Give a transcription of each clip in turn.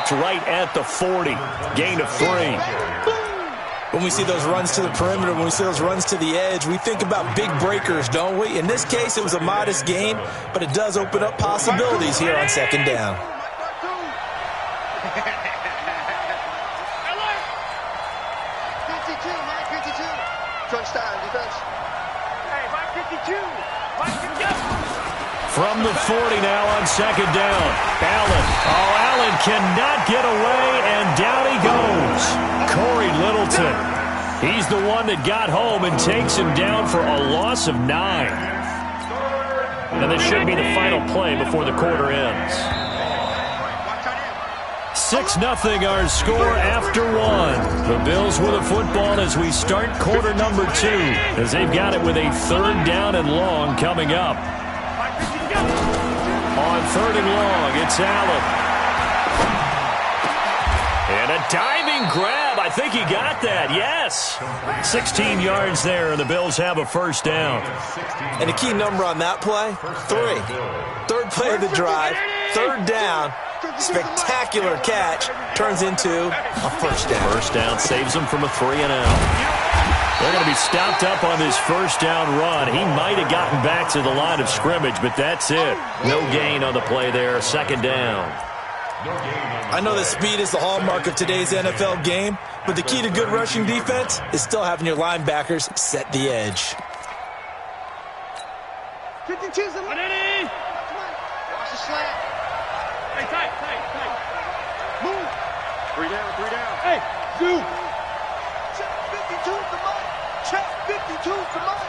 stopped right at the 40. Gain of 3. When we see those runs to the perimeter, when we see those runs to the edge, we think about big breakers, don't we? In this case, it was a modest gain, but it does open up possibilities here on second down. From the 40 now on second down. Allen. Oh, Allen cannot get away, and down he goes. Corey Littleton. He's the one that got home and takes him down for a loss of 9. And this should be the final play before the quarter ends. 6-0 our score after 1. The Bills with a football as we start quarter number 2, as they've got it with a 3rd down and long coming up. On 3rd and long, it's Allen. And a diving grab. I think he got that, yes. 16 yards there, and the Bills have a 1st down. And a key number on that play, 3. 3rd play of the drive, 3rd down. Spectacular catch turns into a 1st down. 1st down saves them from a 3-and-out. They're going to be stopped up on this 1st down run. He might have gotten back to the line of scrimmage, but that's it. No gain on the play there. 2nd down. I know that speed is the hallmark of today's NFL game, but the key to good rushing defense is still having your linebackers set the edge. 52's the line. Come on. Watch the slant. Hey, tight. Move. 3 down. Hey, do. Check 52's the money. Check 52's the money.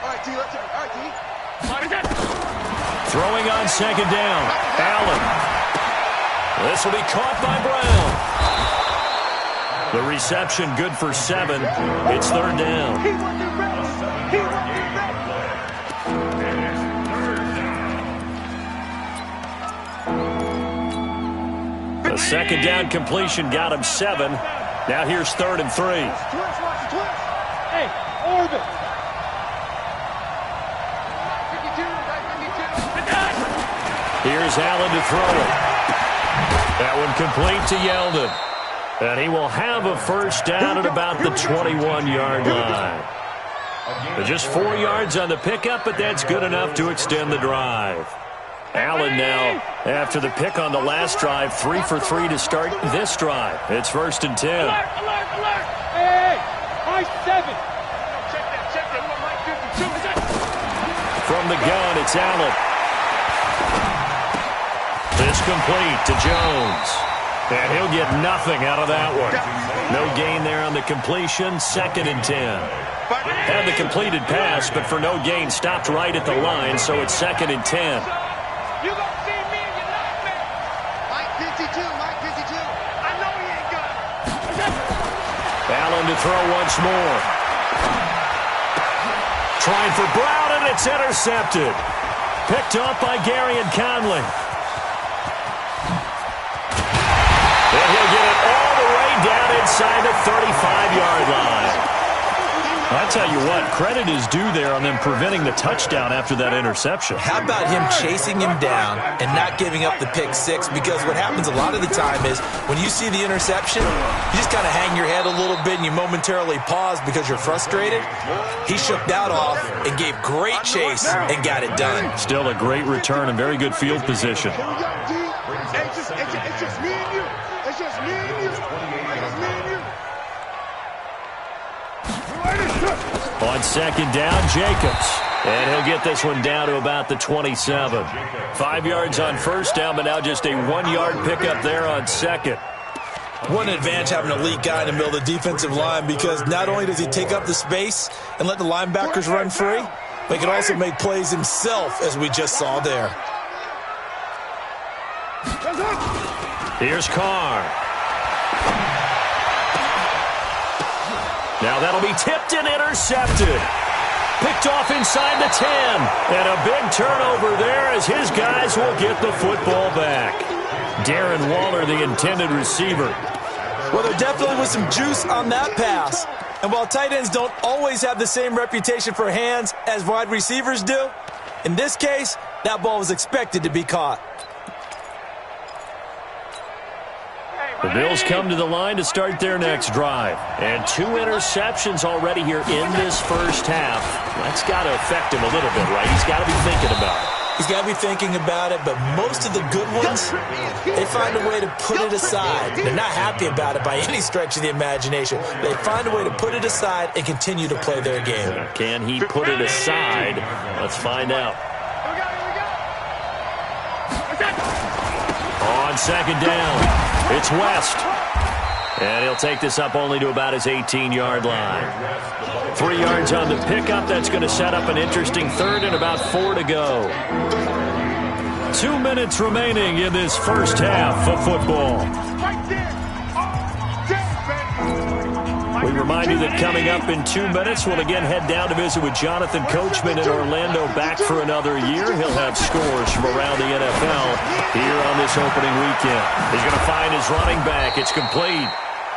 All right, D, let's go. All right, D. Throwing on 2nd down. Allen. This will be caught by Brown. The reception good for 7. It's 3rd down. He won the race. The 2nd down completion got him 7. Now here's 3rd and 3. Twist. Hey, orbit. 52. Here's Allen to throw it. That one complete to Yeldon. And he will have a 1st down at about the 21-yard line. Just 4 yards on the pickup, but that's good enough to extend the drive. Allen now, after the pick on the last drive, 3 for 3 to start this drive. It's 1st and 10. Alert. Hey, high 7. Check that. Mike 52. From the gun, it's Allen. This complete to Jones. And he'll get nothing out of that one. No gain there on the completion. 2nd and 10. Had the completed pass, but for no gain, stopped right at the line, so it's 2nd and 10. You gonna see me in your nightmare. Mike 52. I know he ain't got it. Allen to throw once more. Trying for Brown, and it's intercepted. Picked off by Garyon Conley. And he'll get it all the way down inside the 35-yard line. I tell you what, credit is due there on them preventing the touchdown after that interception. How about him chasing him down and not giving up the pick 6? Because what happens a lot of the time is when you see the interception, you just kind of hang your head a little bit and you momentarily pause because you're frustrated. He shook that off and gave great chase and got it done. Still a great return and very good field position. It's just me and you. It's just me and you. On 2nd down, Jacobs. And he'll get this one down to about the 27. 5 yards on 1st down, but now just a 1-yard pickup there on 2nd. What an advantage having an elite guy in the middle of the defensive line, because not only does he take up the space and let the linebackers run free, but he can also make plays himself, as we just saw there. Here's Carr. Now that'll be tipped and intercepted. Picked off inside the 10. And a big turnover there as his guys will get the football back. Darren Waller, the intended receiver. Well, there definitely was some juice on that pass. And while tight ends don't always have the same reputation for hands as wide receivers do, in this case, that ball was expected to be caught. The Bills come to the line to start their next drive. And 2 interceptions already here in this first half. That's got to affect him a little bit, right? He's got to be thinking about it. He's got to be thinking about it, but most of the good ones, they find a way to put it aside. They're not happy about it by any stretch of the imagination. They find a way to put it aside and continue to play their game. Can he put it aside? Let's find out. On second down, it's West. And he'll take this up only to about his 18-yard line. 3 yards on the pickup. That's going to set up an interesting third and about 4 to go. 2 minutes remaining in this first half of football. We remind you that coming up in 2 minutes, we'll again head down to visit with Jonathan Coachman in Orlando, back for another year. He'll have scores from around the NFL here on this opening weekend. He's going to find his running back. It's complete.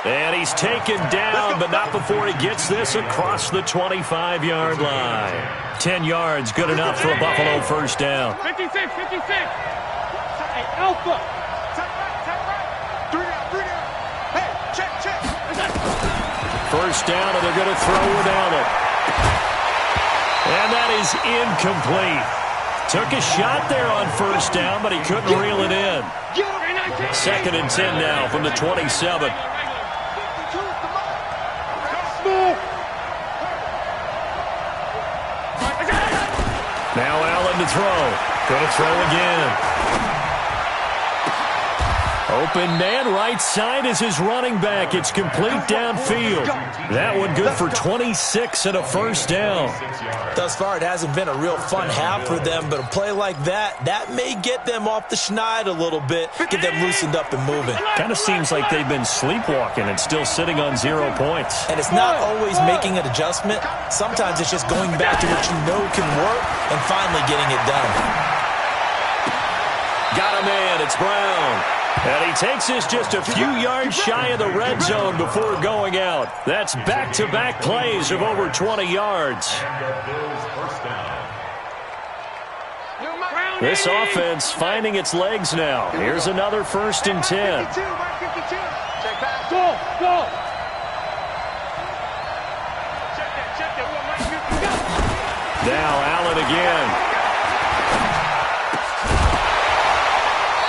And he's taken down, but not before he gets this across the 25-yard line. 10 yards, good enough for a Buffalo first down. 56. Hey, Alpha. Tap right. 3 down. Hey, check. First down, and they're going to throw it down it. And that is incomplete. Took a shot there on first down, but he couldn't reel it in. 2nd and 10 now from the 27. Now Allen to throw. Going to throw again. Open man, right side is his running back. It's complete downfield. That one good for 26 and a first down. Thus far, it hasn't been a real fun half for them, but a play like that may get them off the schneid a little bit, get them loosened up and moving. Kind of seems like they've been sleepwalking and still sitting on 0 points. And it's not always making an adjustment. Sometimes it's just going back to what you know can work and finally getting it done. Got a man, it's Brown. And he takes this just a few yards shy of the red zone before going out. That's back-to-back plays of over 20 yards. This offense finding its legs now. Here's another 1st and 10. Go. Now Allen again.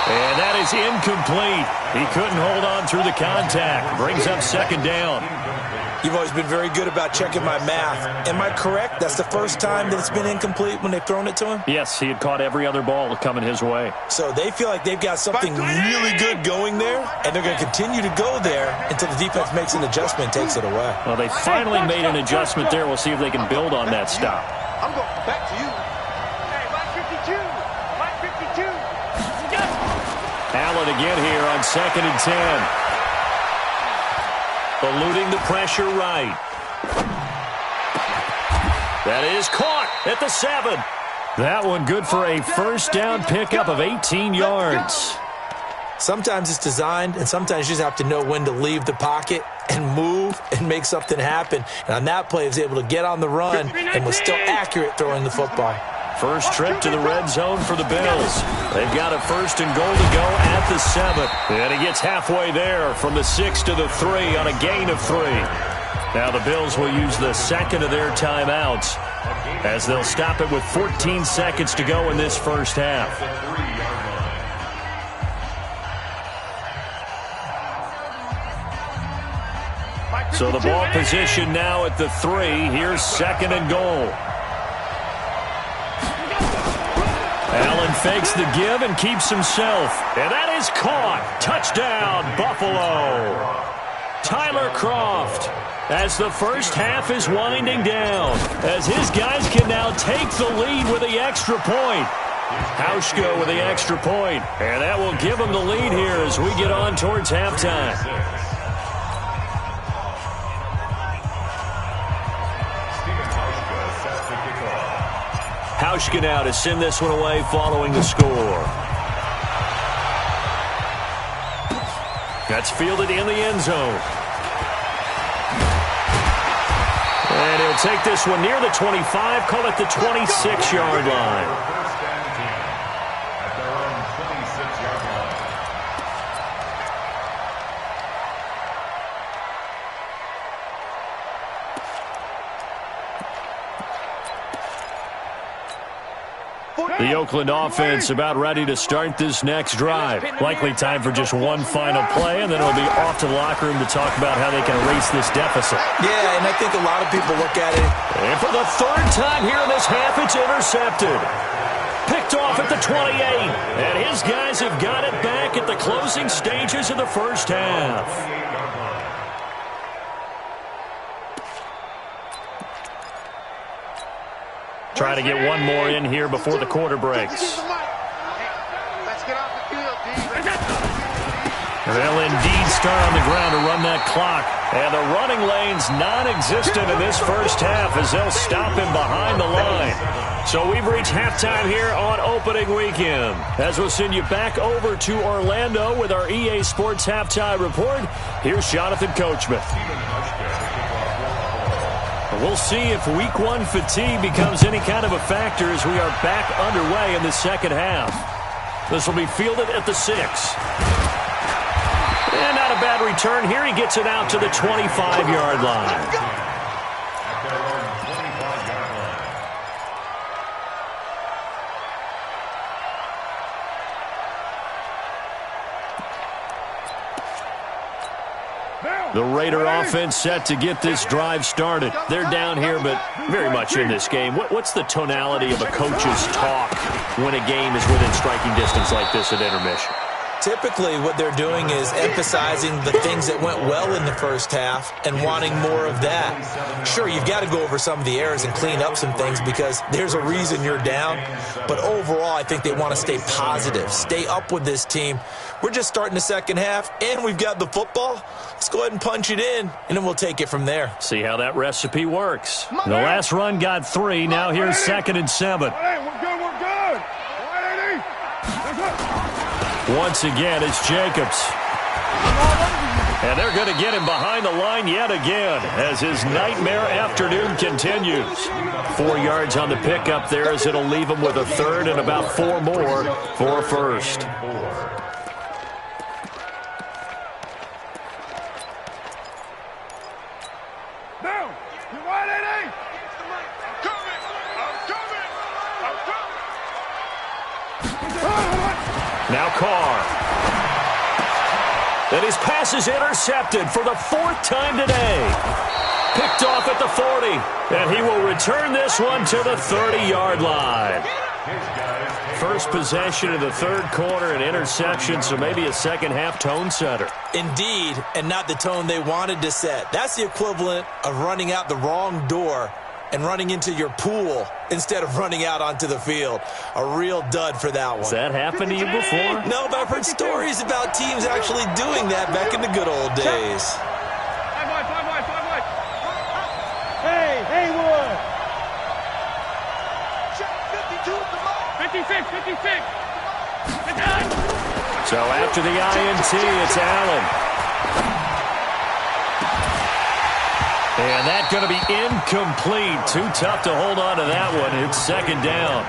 And that is incomplete. He couldn't hold on through the contact. Brings up 2nd down. You've always been very good about checking my math. Am I correct? That's the first time that it's been incomplete when they've thrown it to him? Yes, he had caught every other ball coming his way. So they feel like they've got something really good going there, and they're going to continue to go there until the defense makes an adjustment and takes it away. Well, they finally made an adjustment there. We'll see if they can build on that stop. I'm going back to you. Hey, Mike 52. Allen again here on 2nd and 10. Eluding the pressure right. That is caught at the 7. That one good for a first down pickup of 18 yards. Sometimes it's designed, and sometimes you just have to know when to leave the pocket and move and make something happen. And on that play, he was able to get on the run and was still accurate throwing the football. First trip to the red zone for the Bills. They've got a 1st and goal to go at the 7. And he gets halfway there from the 6 to the 3 on a gain of 3. Now the Bills will use the 2nd of their timeouts as they'll stop it with 14 seconds to go in this first half. So the ball position now at the 3. Here's 2nd and goal. Allen fakes the give and keeps himself. And that is caught. Touchdown, Buffalo. Tyler Kroft, as the first half is winding down, as his guys can now take the lead with the extra point. Hauschka with the extra point, and that will give him the lead here as we get on towards halftime. Hauschka now to send this one away following the score. That's fielded in the end zone. And he'll take this one near the 25, call it the 26-yard line. The Oakland offense about ready to start this next drive. Likely time for just one final play, and then it'll be off to the locker room to talk about how they can erase this deficit. Yeah, and I think a lot of people look at it. And for the third time here in this half, it's intercepted. Picked off at the 28. And his guys have got it back at the closing stages of the first half. Trying to get one more in here before the quarter breaks. They'll indeed start on the ground to run that clock. And the running lane's non-existent in this first half as they'll stop him behind the line. So we've reached halftime here on opening weekend. As we'll send you back over to Orlando with our EA Sports Halftime Report, here's Jonathan Coachman. We'll see if week one fatigue becomes any kind of a factor as we are back underway in the second half. This will be fielded at the 6. And not a bad return here. He gets it out to the 25-yard line. The Raider offense set to get this drive started. They're down here, but very much in this game. What's the tonality of a coach's talk when a game is within striking distance like this at intermission? Typically, what they're doing is emphasizing the things that went well in the first half and wanting more of that. Sure, you've got to go over some of the errors and clean up some things because there's a reason you're down. But overall, I think they want to stay positive, stay up with this team. We're just starting the second half, and we've got the football. Let's go ahead and punch it in, and then we'll take it from there. See how that recipe works. The last run got 3. Now here's 2nd and 7. Once again, it's Jacobs. And they're going to get him behind the line yet again as his nightmare afternoon continues. 4 yards on the pickup there as it'll leave him with a third and about 4 more for a first. Now Carr. And his pass is intercepted for the 4th time today. Picked off at the 40. And he will return this one to the 30-yard line. First possession of the third quarter, an interception, so maybe a second-half tone setter. Indeed, and not the tone they wanted to set. That's the equivalent of running out the wrong door and running into your pool instead of running out onto the field. A real dud for that one. Has that happened to you before? No, but I've heard stories about teams actually doing that back in the good old days. Hey, Haywood! 56. So after the INT, it's Allen. And that's going to be incomplete. Too tough to hold on to that one. It's 2nd down.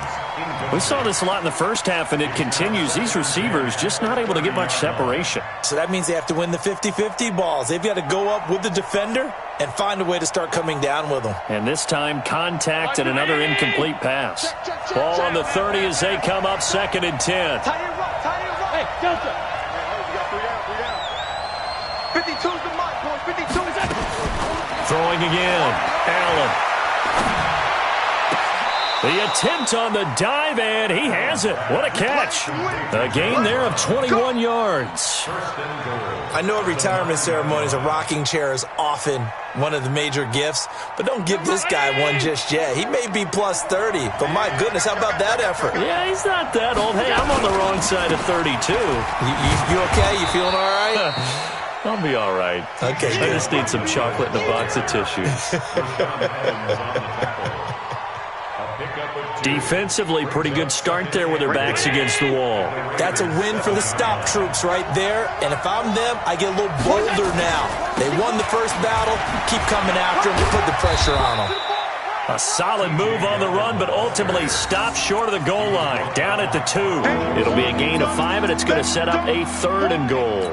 We saw this a lot in the first half, and it continues. These receivers just not able to get much separation. So that means they have to win the 50-50 balls. They've got to go up with the defender and find a way to start coming down with them. And this time, contact and another incomplete pass. Ball on the 30 as they come up 2nd and 10. Hey, Delta. 52's the mark, boys. 52 is that. Throwing again. Allen. The attempt on the dive, and he has it. What a catch. A gain there of 21 yards. I know at retirement ceremonies, a rocking chair is often one of the major gifts, but don't give this guy one just yet. He may be plus 30, but my goodness, how about that effort? Yeah, he's not that old. Hey, I'm on the wrong side of 32. You okay? You feeling all right? I'll be all right. Okay, I just need some chocolate and a box of tissues. Defensively, pretty good start there with their backs against the wall. That's a win for the stop troops right there. And if I'm them, I get a little bolder now. They won the first battle. Keep coming after them to put the pressure on them. A solid move on the run, but ultimately stopped short of the goal line. Down at the 2. It'll be a gain of 5, and it's going to set up a 3rd and goal.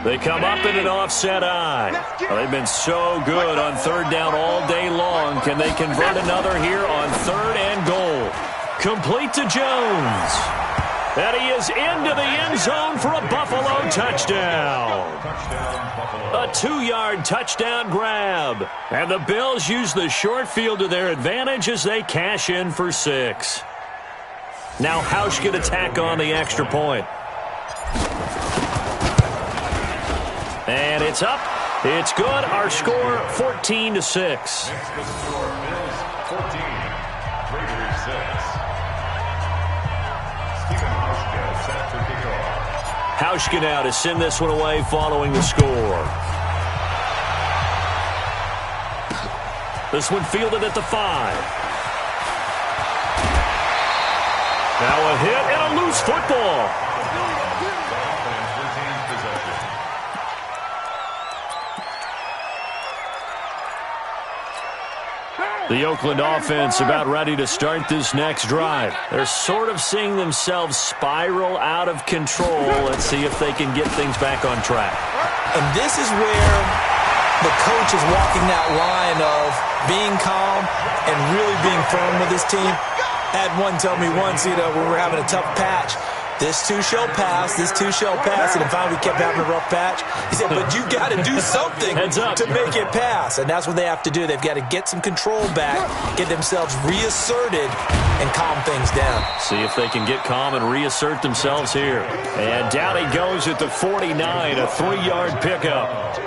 They come up in an offset eye. Well, they've been so good on third down all day long. Can they convert another here on third and goal? Complete to Jones. And he is into the end zone for a Buffalo touchdown. A 2-yard touchdown grab. And the Bills use the short field to their advantage as they cash in for 6. Now Hausch can attack on the extra point. And it's up. It's good. Our score, 14-6. Next the score, Bills 14, Raiders 6. Stephen Hauschka set for kickoff. Hauschka now to send this one away following the score. This one fielded at the 5. Now a hit and a loose football. The offense retains possession. The Oakland offense about ready to start this next drive. They're sort of seeing themselves spiral out of control. Let's see if they can get things back on track. And this is where the coach is walking that line of being calm and really being firm with his team. I had one tell me once, when we were having a tough patch, this too shall pass, this too shall pass, and finally we kept having a rough patch. He said, but you got to do something to make it pass, and that's what they have to do. They've got to get some control back, get themselves reasserted, and calm things down. See if they can get calm and reassert themselves here. And down he goes at the 49, a 3-yard pickup.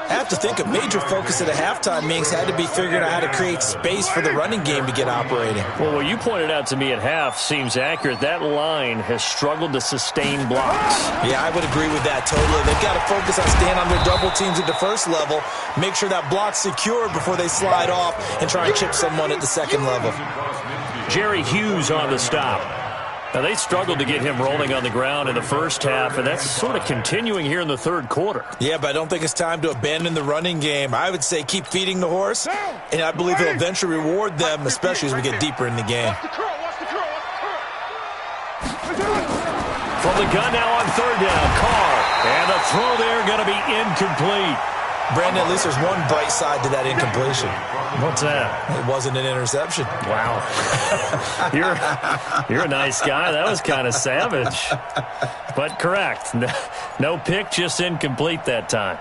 I have to think a major focus at a halftime, Minks, had to be figuring out how to create space for the running game to get operating. Well, what you pointed out to me at half seems accurate. That line has struggled to sustain blocks. Yeah, I would agree with that totally. They've got to focus on staying on their double teams at the first level, make sure that block's secure before they slide off and try and chip someone at the second level. Jerry Hughes on the stop. Now, they struggled to get him rolling on the ground in the first half, and that's sort of continuing here in the third quarter. Yeah, but I don't think it's time to abandon the running game. I would say keep feeding the horse, and I believe he'll eventually reward them, especially as we get deeper in the game. From the gun now on third down, Carr. And the throw there going to be incomplete. Brandon, at least there's one bright side to that incompletion. What's that? It wasn't an interception. Wow. You're a nice guy. That was kind of savage. But correct. No pick, just incomplete that time.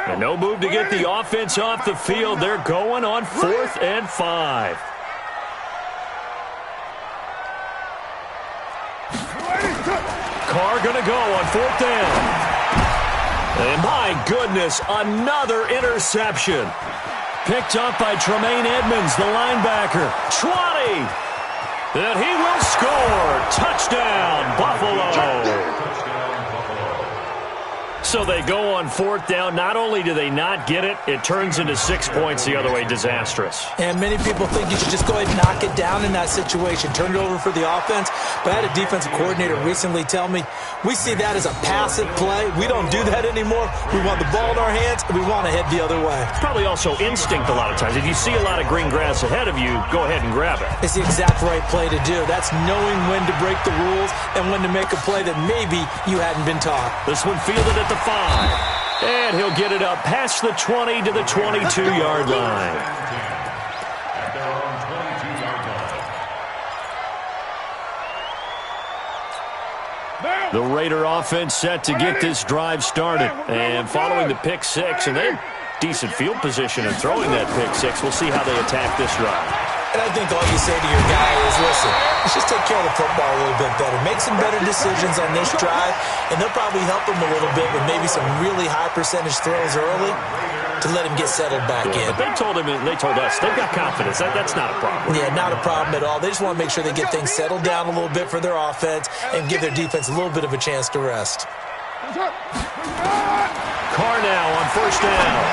And no move to get the offense off the field. They're going on 4th and 5. Carr going to go on 4th down. And my goodness, another interception. Picked up by Tremaine Edmonds, the linebacker. 20. And he will score. Touchdown, Buffalo. So they go on 4th down. Not only do they not get it, it turns into 6 points the other way. Disastrous. And many people think you should just go ahead and knock it down in that situation. Turn it over for the offense. But I had a defensive coordinator recently tell me, we see that as a passive play. We don't do that anymore. We want the ball in our hands, and we want to head the other way. It's probably also instinct a lot of times. If you see a lot of green grass ahead of you, go ahead and grab it. It's the exact right play to do. That's knowing when to break the rules and when to make a play that maybe you hadn't been taught. This one fielded at the 5. And he'll get it up past the 20 to the 22-yard line. At their own 22-yard line. The Raider offense set to get this drive started. And following the pick 6, and they're decent field position and throwing that pick 6, we'll see how they attack this drive. And I think all you say to your guy is, listen, let's just take care of the football a little bit better. Make some better decisions on this drive, and they'll probably help him a little bit with maybe some really high percentage throws early to let him get settled back in. But they told him, and they told us, they've got confidence. That's not a problem. Yeah, not a problem at all. They just want to make sure they get things settled down a little bit for their offense and give their defense a little bit of a chance to rest. Carr now on first down.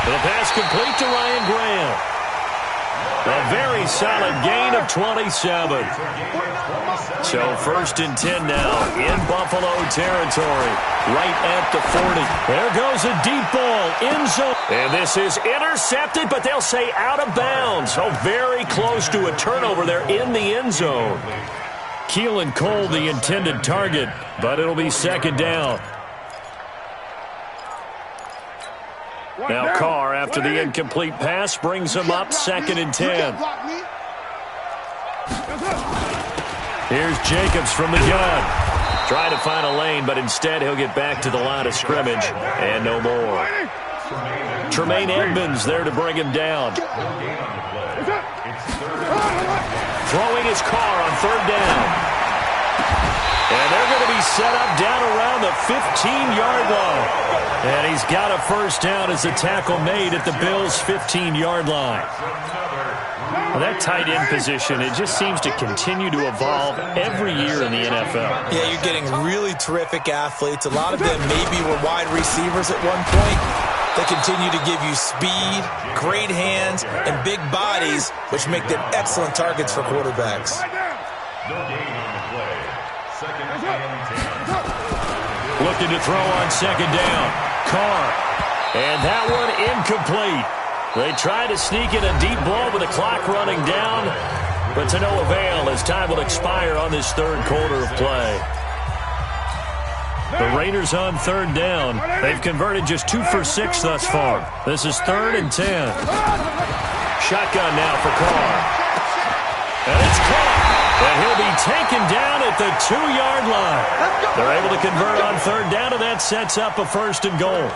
The pass complete to Ryan Graham. A very solid gain of 27. So 1st and 10 now in Buffalo territory, right at the 40. There goes a deep ball, end zone. And this is intercepted, but they'll say out of bounds. So very close to a turnover there in the end zone. Keelan Cole the intended target, but it'll be 2nd down. Now Carr, after the incomplete pass, brings him up 2nd and 10. Here's Jacobs from the gun. Trying to find a lane, but instead he'll get back to the line of scrimmage, and no more. Tremaine Edmonds there to bring him down. Throwing his Carr on 3rd down. And they're going to be set up down around the 15-yard line. And he's got a 1st down as the tackle made at the Bills' 15-yard line. Well, that tight end position, it just seems to continue to evolve every year in the NFL. Yeah, you're getting really terrific athletes. A lot of them maybe were wide receivers at one point. They continue to give you speed, great hands, and big bodies, which make them excellent targets for quarterbacks. No gain on the play. 2nd and 10. Looking to throw on 2nd down. Carr. And that one incomplete. They try to sneak in a deep ball with the clock running down, but to no avail as time will expire on this 3rd quarter of play. The Raiders on 3rd down. They've converted just 2 for 6 thus far. This is 3rd and 10. Shotgun now for Carr. And it's caught. And he'll be taken down at the 2-yard line. They're able to convert on 3rd down, and that sets up a 1st and goal.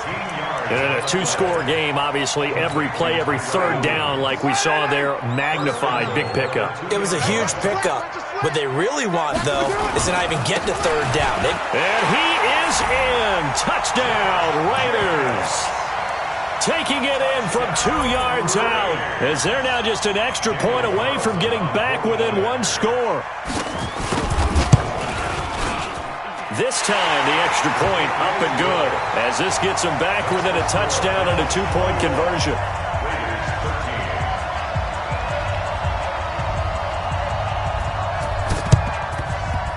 And in a 2-score game, obviously, every play, every 3rd down, like we saw there, magnified, big pickup. It was a huge pickup. What they really want, though, is to not even get to 3rd down. And he is in. Touchdown, Raiders. Taking it in from 2 yards out, as they're now just an extra point away from getting back within 1 score. This time, the extra point up and good, as this gets them back within a touchdown and a 2-point conversion.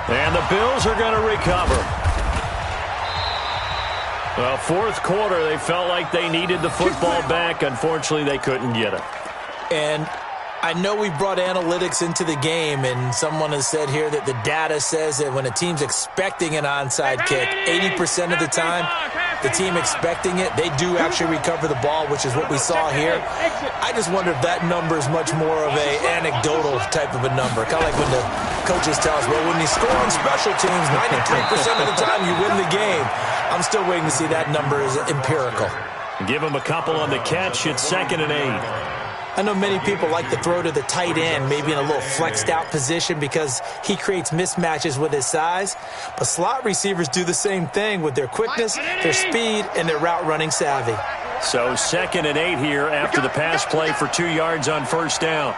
And the Bills are going to recover. Well, 4th quarter, they felt like they needed the football back. Unfortunately, they couldn't get it. And I know we brought analytics into the game, and someone has said here that the data says that when a team's expecting an onside kick, 80% of the time, the team expecting it, they do actually recover the ball, which is what we saw here. I just wonder if that number is much more of an anecdotal type of a number. Kind of like when the coaches tell us, well, when you score on special teams, 93% of the time you win the game. I'm still waiting to see that number is empirical. Give him a couple on the catch. It's 2nd and 8. I know many people like to throw to the tight end, maybe in a little flexed out position because he creates mismatches with his size. But slot receivers do the same thing with their quickness, their speed, and their route running savvy. So 2nd and 8 here after the pass play for 2 yards on 1st down.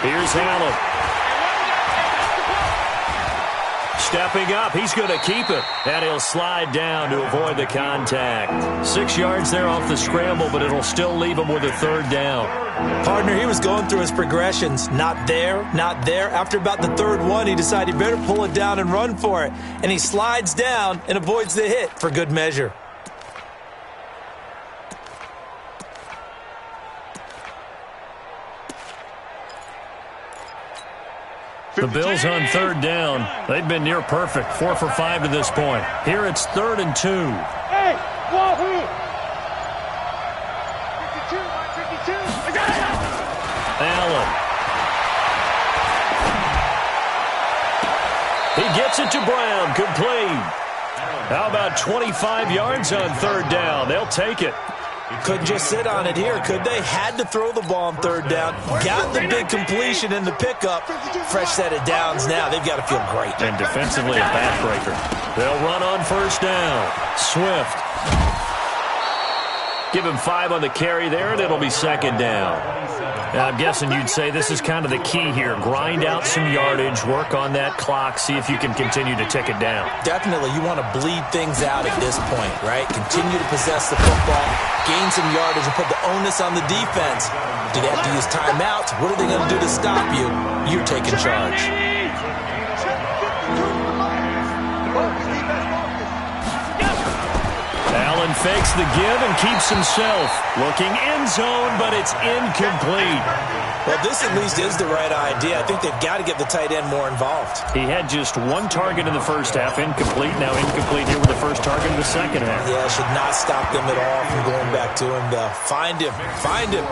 Here's Allen. Stepping up, he's going to keep it, and he'll slide down to avoid the contact. 6 yards there off the scramble, but it'll still leave him with a 3rd down. Partner, he was going through his progressions. Not there, not there. After about the 3rd one, he decided he better pull it down and run for it. And he slides down and avoids the hit for good measure. The Bills on 3rd down. They've been near perfect, 4 for 5 to this point. Here it's 3rd and 2. Hey, Wahoo! 52. I got it! Allen. He gets it to Brown, complete. How about 25 yards on 3rd down? They'll take it. Couldn't just sit on it here, could they? Had to throw the ball on 3rd down. Got the big completion in the pickup. Fresh set of downs now. They've got to feel great. And defensively a backbreaker. They'll run on 1st down. Swift. Give him 5 on the carry there, and it'll be 2nd down. I'm guessing you'd say this is kind of the key here. Grind out some yardage, work on that clock, see if you can continue to tick it down. Definitely, you want to bleed things out at this point, right? Continue to possess the football, gain some yardage, and put the onus on the defense. Do they have to use timeouts? What are they going to do to stop you? You're taking charge. Allen fakes the give and keeps himself. Looking end zone, but it's incomplete. Well, this at least is the right idea. I think they've got to get the tight end more involved. He had just one target in the first half, incomplete. Now incomplete here with the first target in the second half. Yeah, should not stop them at all from going back to him, though. Find him. Find him.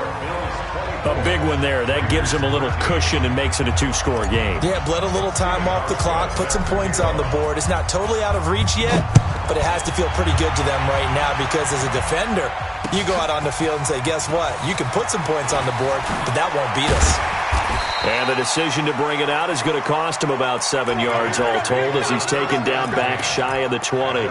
A big one there. That gives him a little cushion and makes it a two-score game. Yeah, bled a little time off the clock, put some points on the board. It's not totally out of reach yet, but it has to feel pretty good to them right now because as a defender, you go out on the field and say, guess what? You can put some points on the board, but that won't beat us. And the decision to bring it out is going to cost him about 7 yards all told as he's taken down back shy of the 20.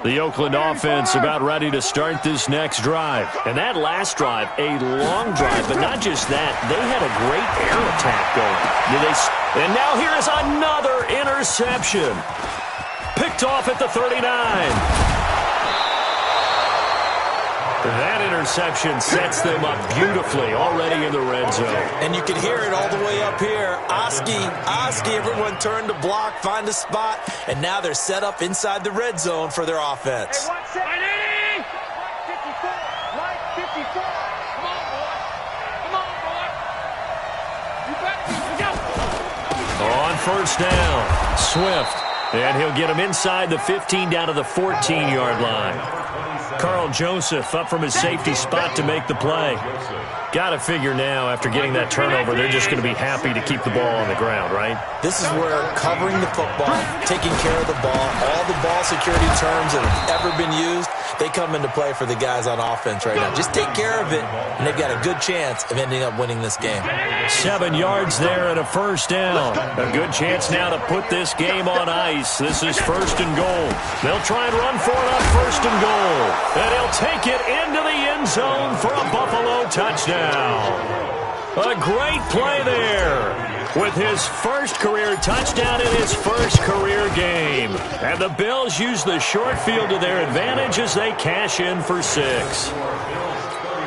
The Oakland offense about ready to start this next drive. And that last drive, a long drive, but not just that. They had a great air attack going. And now here is another interception. Picked off at the 39. That interception sets them up beautifully already in the red zone. And you can hear it all the way up here. Oski, everyone turn to block, find a spot, and now they're set up inside the red zone for their offense. Hey, 54. Right 54. Come on, boy. Come on, boy. You better go. On first down, Swift. And he'll get him inside the 15 down to the 14-yard line. Carl Joseph up from his safety spot to make the play. Got to figure now, after getting that turnover, they're just going to be happy to keep the ball on the ground, right? This is where covering the football, taking care of the ball, all the ball security terms that have ever been used, they come into play for the guys on offense right now. Just take care of it, and they've got a good chance of ending up winning this game. 7 yards there and a first down. A good chance now to put this game on ice. This is first and goal. They'll try and run for it on first and goal. And he'll take it into the end zone for a Buffalo touchdown. A great play there with his first career touchdown in his first career game. And the Bills use the short field to their advantage as they cash in for 6.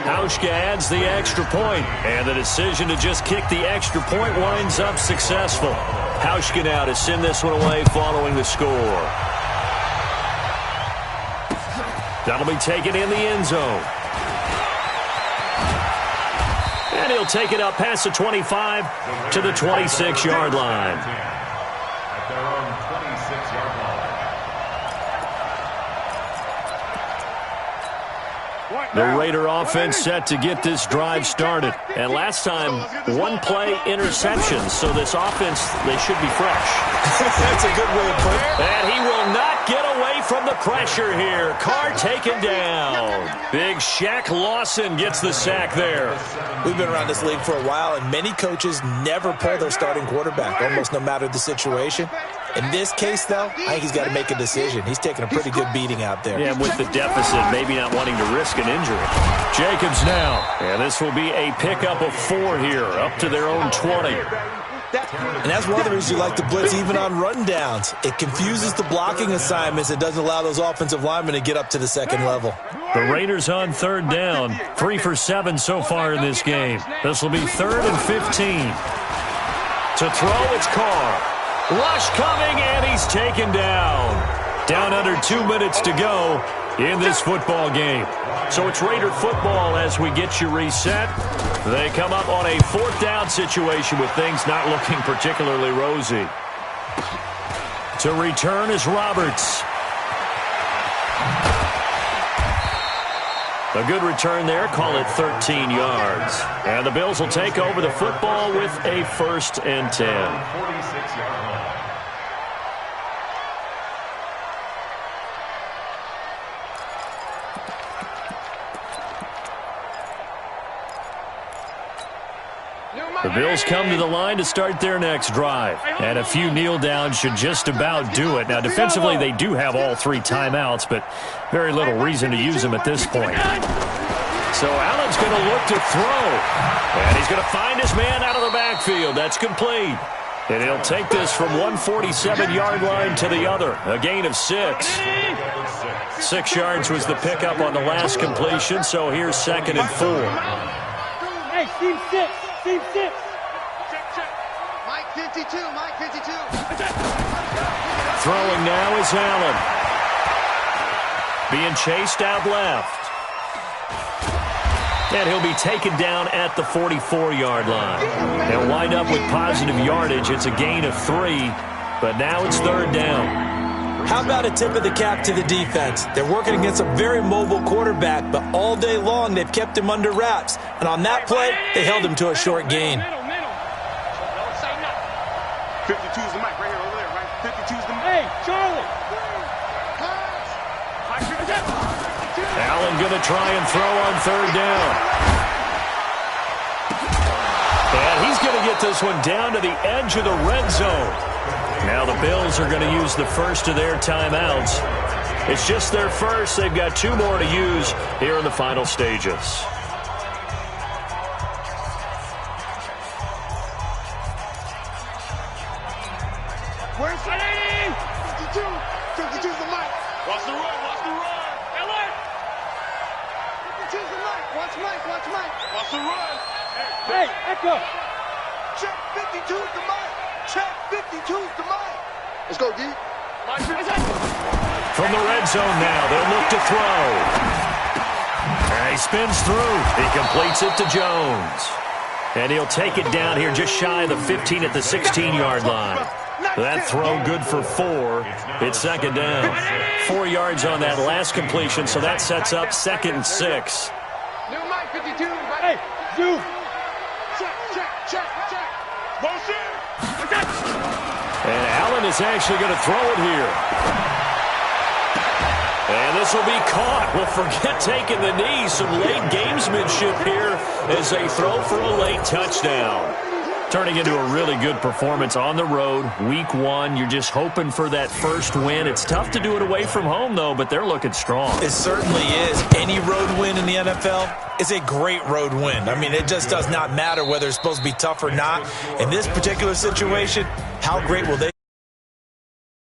Hauschka adds the extra point, and the decision to just kick the extra point winds up successful. Hauschka now to send this one away following the score. That'll be taken in the end zone. And he'll take it up past the 25 to the 26-yard line. At their own 26-yard line. The Raider offense set to get this drive started. And last time, one-play interception. So this offense, they should be fresh. That's a good way of putting it. And he will not get away from the pressure here. Carr taken down. Big Shaq Lawson gets the sack there. We've been around this league for a while, and many coaches never pull their starting quarterback, almost no matter the situation. In this case, though, I think he's got to make a decision. He's taking a pretty good beating out there. Yeah, with the deficit, maybe not wanting to risk an injury. Jacobs now. And this will be a pickup of 4 here, up to their own 20. And that's one of the reasons you like to blitz even on rundowns. It confuses the blocking assignments. It doesn't allow those offensive linemen to get up to the second level. The Raiders on third down. 3 for 7 so far in this game. This will be 3rd and 15. To throw, it's Carr. Rush coming, and he's taken down. Down under 2 minutes to go in this football game. So it's Raider football as we get you reset. They come up on a 4th down situation with things not looking particularly rosy. To return is Roberts. A good return there, call it 13 yards. And the Bills will take over the football with a 1st and 10. 46-yard line. The Bills come to the line to start their next drive. And a few kneel downs should just about do it. Now, defensively, they do have all 3 timeouts, but very little reason to use them at this point. So Allen's going to look to throw. And he's going to find his man out of the backfield. That's complete. And he'll take this from 147-yard line to the other. A gain of 6. 6 yards was the pickup on the last completion, so here's 2nd and 4. Hey, team 6. Team 6. Check, check. Mike 52. Mike 52. Throwing now is Allen. Being chased out left. And he'll be taken down at the 44-yard line. They'll wind up with positive yardage. It's a gain of 3, but now it's 3rd down. How about a tip of the cap to the defense? They're working against a very mobile quarterback, but all day long they've kept him under wraps. And on that play, they held him to a short gain. 52's the mic right here, over there, right? 52's the mic. Hey, Charlie! Allen going to try and throw on 3rd down. And he's going to get this one down to the edge of the red zone. Now the Bills are going to use the first of their timeouts. It's just their first. They've got 2 more to use here in the final stages. Where's the 52? 52's the mic. Watch the run, watch the run. 52's the mic. Watch Mike, watch Mike. Watch the run. Hey, Echo. Check 52's the mic. Check 52's the mic. Let's go, D. From the red zone now, they'll look to throw. And he spins through. He completes it to Jones. And he'll take it down here just shy of the 15 at the 16-yard line. That throw good for 4. It's 2nd down. 4 yards on that last completion, so that sets up 2nd and 6. New Mike 52. Hey, Zoo. Check. Motion. And Allen is actually going to throw it here. And this will be caught. Well, forget taking the knee. Some late gamesmanship here as they throw for a late touchdown. Turning into a really good performance on the road. Week 1, you're just hoping for that first win. It's tough to do it away from home, though, but they're looking strong. It certainly is. Any road win in the NFL is a great road win. I mean, it just does not matter whether it's supposed to be tough or not. In this particular situation, how great will they